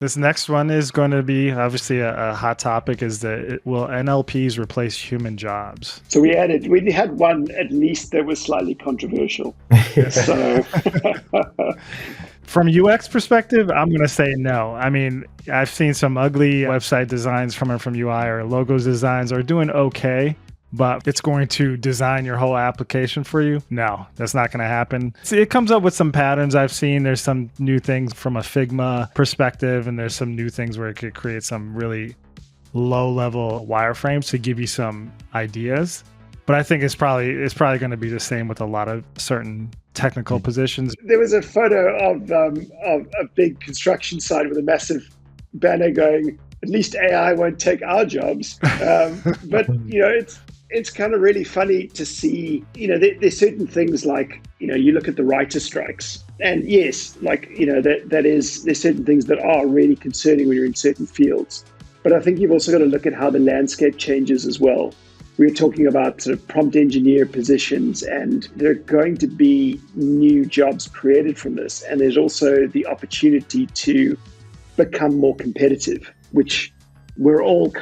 This next one is going to be obviously a hot topic is that will NLPs replace human jobs? So we had one at least that was slightly controversial. So From UX perspective, I'm going to say no. I mean, I've seen some ugly website designs from UI or logos designs are doing okay, but it's going to design your whole application for you. No, that's not going to happen. See, it comes up with some patterns I've seen. There's some new things from a Figma perspective, and there's some new things where it could create some really low level wireframes to give you some ideas. But I think it's probably going to be the same with a lot of certain technical positions. There was a photo of a big construction site with a massive banner going, "At least AI won't take our jobs." But it's kind of really funny to see. There's certain things like you look at the writer strikes, and yes, there's certain things that are really concerning when you're in certain fields. But I think you've also got to look at how the landscape changes as well. We were talking about sort of prompt engineer positions, and there are going to be new jobs created from this. And there's also the opportunity to become more competitive, which we're all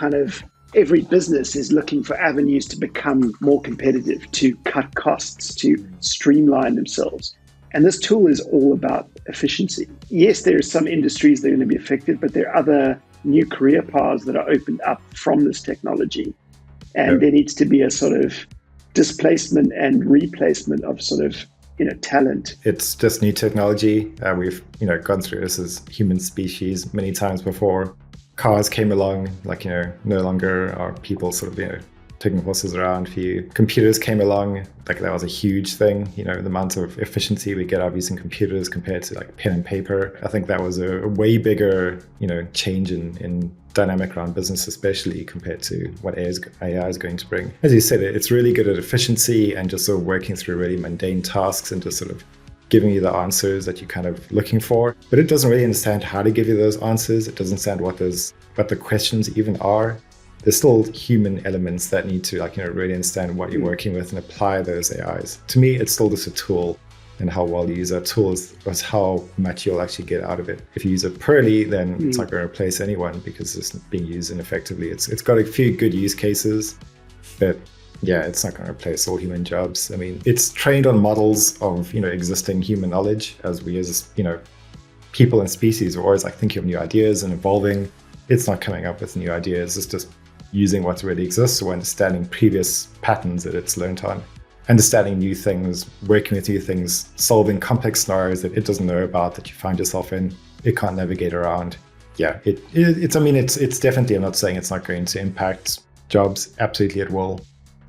every business is looking for avenues to become more competitive, to cut costs, to streamline themselves. And this tool is all about efficiency. Yes, there are some industries that are going to be affected, but there are other new career paths that are opened up from this technology. And there needs to be a sort of displacement and replacement of talent. It's just new technology. We've gone through this as human species many times before. Cars came along, no longer are people taking horses around for you. Computers came along, that was a huge thing. The amount of efficiency we get out of using computers compared to pen and paper. I think that was a way bigger, change in dynamic around business, especially compared to what AI is going to bring. As you said, it's really good at efficiency and just sort of working through really mundane tasks and just sort of giving you the answers that you're kind of looking for. But it doesn't really understand how to give you those answers. It doesn't understand what the questions even are. There's still human elements that need to really understand what you're working with and apply those AIs. To me, it's still just a tool, and how well you use that tool is how much you'll actually get out of it. If you use it poorly, then it's not going to replace anyone because it's being used ineffectively. It's got a few good use cases, but yeah, it's not going to replace all human jobs. I mean, it's trained on models of existing human knowledge, as we as people and species are always thinking of new ideas and evolving. It's not coming up with new ideas. It's just using what already exists or understanding previous patterns that it's learned on. Understanding new things, working with new things, solving complex scenarios that it doesn't know about, that you find yourself in, it can't navigate around. Yeah, it's definitely, I'm not saying it's not going to impact jobs. Absolutely it will.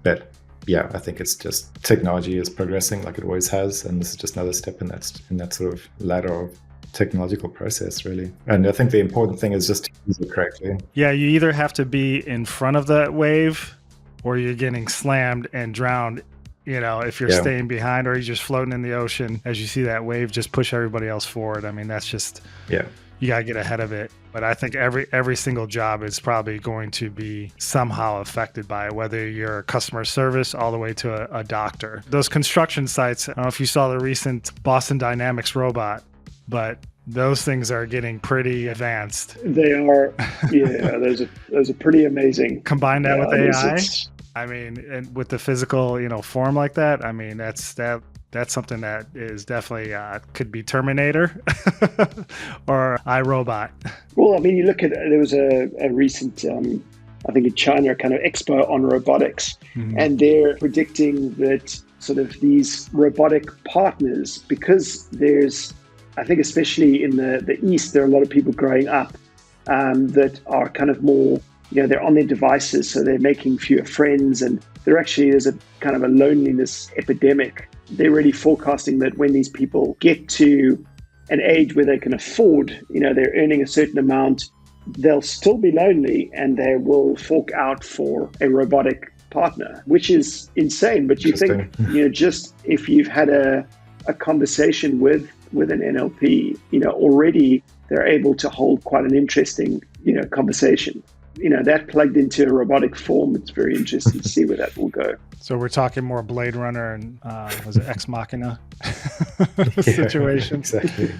But yeah, I think it's just technology is progressing like it always has. And this is just another step in that sort of ladder of technological process, really. And I think the important thing is just to use it correctly. Yeah, you either have to be in front of that wave or you're getting slammed and drowned. If you're staying behind or you're just floating in the ocean, as you see that wave, just push everybody else forward. I mean, that's just, you got to get ahead of it. But I think every single job is probably going to be somehow affected by it, whether you're customer service all the way to a doctor. Those construction sites, I don't know if you saw the recent Boston Dynamics robot, but those things are getting pretty advanced. They are, yeah, those are pretty amazing. Combine that with AI. I mean, and with the physical, form like that, I mean, that's something that is definitely could be Terminator or iRobot. Well, I mean, you look at, there was a recent, I think in China, kind of expo on robotics, and they're predicting that sort of these robotic partners, because there's, I think especially in the East, there are a lot of people growing up that are kind of more, they're on their devices, so they're making fewer friends, and there's a kind of a loneliness epidemic. They're really forecasting that when these people get to an age where they can afford, they're earning a certain amount, they'll still be lonely and they will fork out for a robotic partner, which is insane. But you think, just if you've had a conversation with an NLP, already they're able to hold quite an interesting, conversation. That plugged into a robotic form, it's very interesting to see where that will go. So we're talking more Blade Runner and was it Ex Machina situation? Exactly.